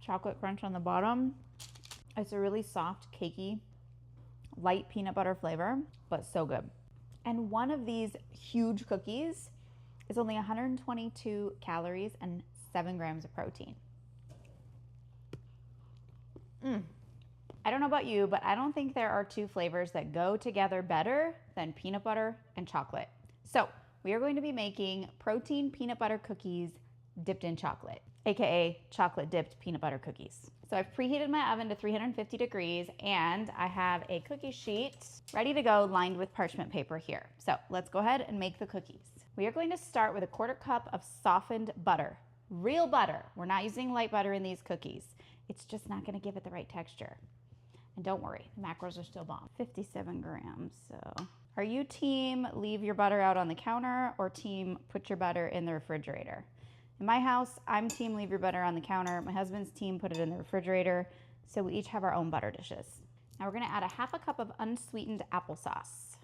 chocolate crunch on the bottom. It's a really soft, cakey, light peanut butter flavor, but so good. And one of these huge cookies is only 122 calories and 7 grams of protein. I don't know about you, but I don't think there are two flavors that go together better than peanut butter and chocolate. So we are going to be making protein peanut butter cookies dipped in chocolate, aka chocolate dipped peanut butter cookies. So I've preheated my oven to 350 degrees and I have a cookie sheet ready to go lined with parchment paper here. So let's go ahead and make the cookies. We are going to start with a 1/4 cup of softened butter, real butter. We're not using light butter in these cookies. It's just not gonna give it the right texture. And don't worry, the macros are still bomb. 57 grams, so. Are you team leave your butter out on the counter or team put your butter in the refrigerator? In my house, I'm team leave your butter on the counter. My husband's team put it in the refrigerator. So we each have our own butter dishes. Now we're gonna add a 1/2 cup of unsweetened applesauce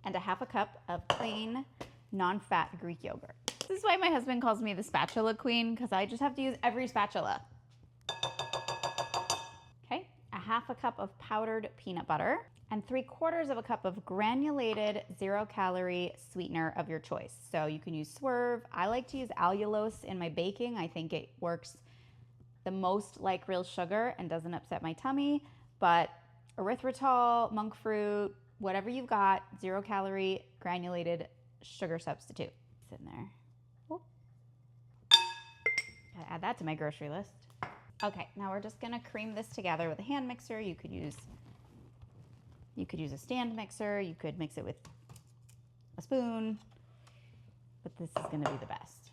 and a 1/2 cup of plain non-fat Greek yogurt. This is why my husband calls me the spatula queen, because I just have to use every spatula. Okay, a 1/2 cup of powdered peanut butter and 3/4 cup of granulated 0-calorie sweetener of your choice. So you can use Swerve. I like to use allulose in my baking. I think it works the most like real sugar and doesn't upset my tummy, but erythritol, monk fruit, whatever you've got, 0-calorie granulated sugar substitute. It's in there. Whoop. Gotta add that to my grocery list. Okay, now we're just gonna cream this together with a hand mixer. You could use a stand mixer, you could mix it with a spoon, but this is gonna be the best.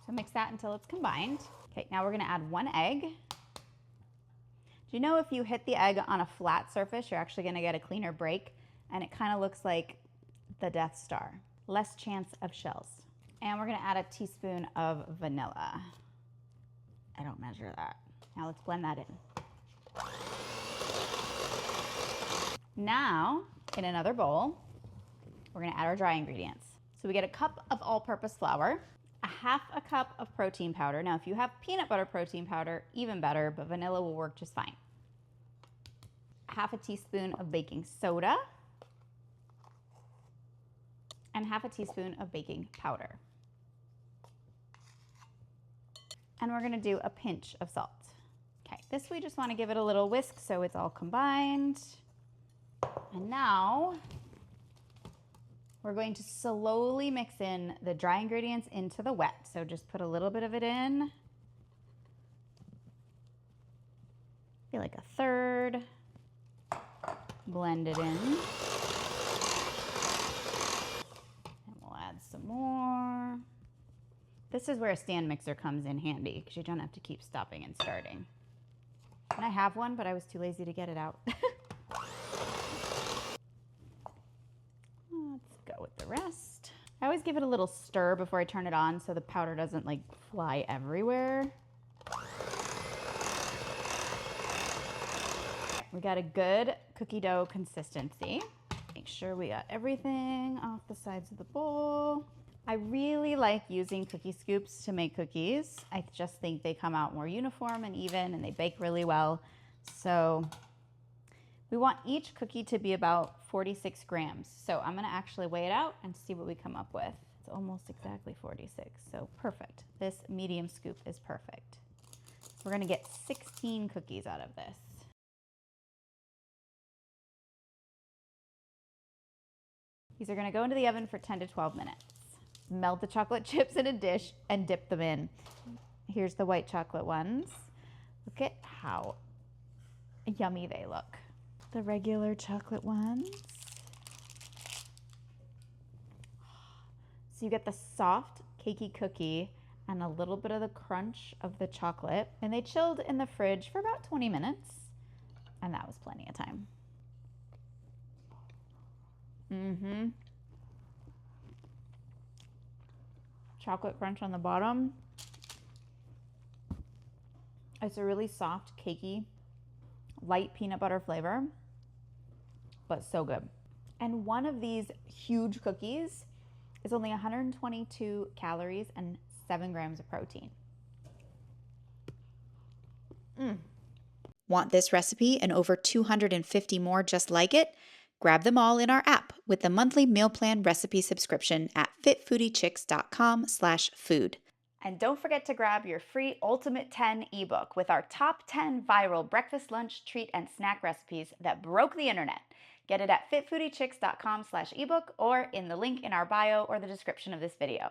So mix that until it's combined. Okay, now we're gonna add 1 egg. Do you know if you hit the egg on a flat surface, you're actually gonna get a cleaner break, and it kind of looks like the Death Star. Less chance of shells. And we're gonna add a teaspoon of vanilla. I don't measure that. Now let's blend that in. Now, in another bowl, we're gonna add our dry ingredients. So we get a cup of all-purpose flour, a 1/2 cup of protein powder. Now, if you have peanut butter protein powder, even better, but vanilla will work just fine. 1/2 teaspoon of baking soda, and 1/2 teaspoon of baking powder. And we're gonna do a pinch of salt. Okay, this we just wanna give it a little whisk so it's all combined. And now, we're going to slowly mix in the dry ingredients into the wet. So just put a little bit of it in. Maybe like 1/3. Blend it in. And we'll add some more. This is where a stand mixer comes in handy because you don't have to keep stopping and starting. And I have one, but I was too lazy to get it out. Let's go with the rest. I always give it a little stir before I turn it on so the powder doesn't like fly everywhere. We got a good cookie dough consistency. Make sure we got everything off the sides of the bowl. I really like using cookie scoops to make cookies. I just think they come out more uniform and even, and they bake really well. So we want each cookie to be about 46 grams. So I'm gonna actually weigh it out and see what we come up with. It's almost exactly 46, so perfect. This medium scoop is perfect. We're gonna get 16 cookies out of this. These are gonna go into the oven for 10 to 12 minutes. Melt the chocolate chips in a dish and dip them in. Here's the white chocolate ones. Look at how yummy they look. The regular chocolate ones. So you get the soft, cakey cookie and a little bit of the crunch of the chocolate. And they chilled in the fridge for about 20 minutes. And that was plenty of time. Chocolate crunch on the bottom. It's a really soft, cakey, light peanut butter flavor, but so good. And one of these huge cookies is only 122 calories and 7 grams of protein. Want this recipe and over 250 more just like it? Grab them all in our app with the monthly meal plan recipe subscription at fitfoodiechicks.com/food. And don't forget to grab your free Ultimate 10 ebook with our top 10 viral breakfast, lunch, treat, and snack recipes that broke the internet. Get it at fitfoodiechicks.com/ebook or in the link in our bio or the description of this video.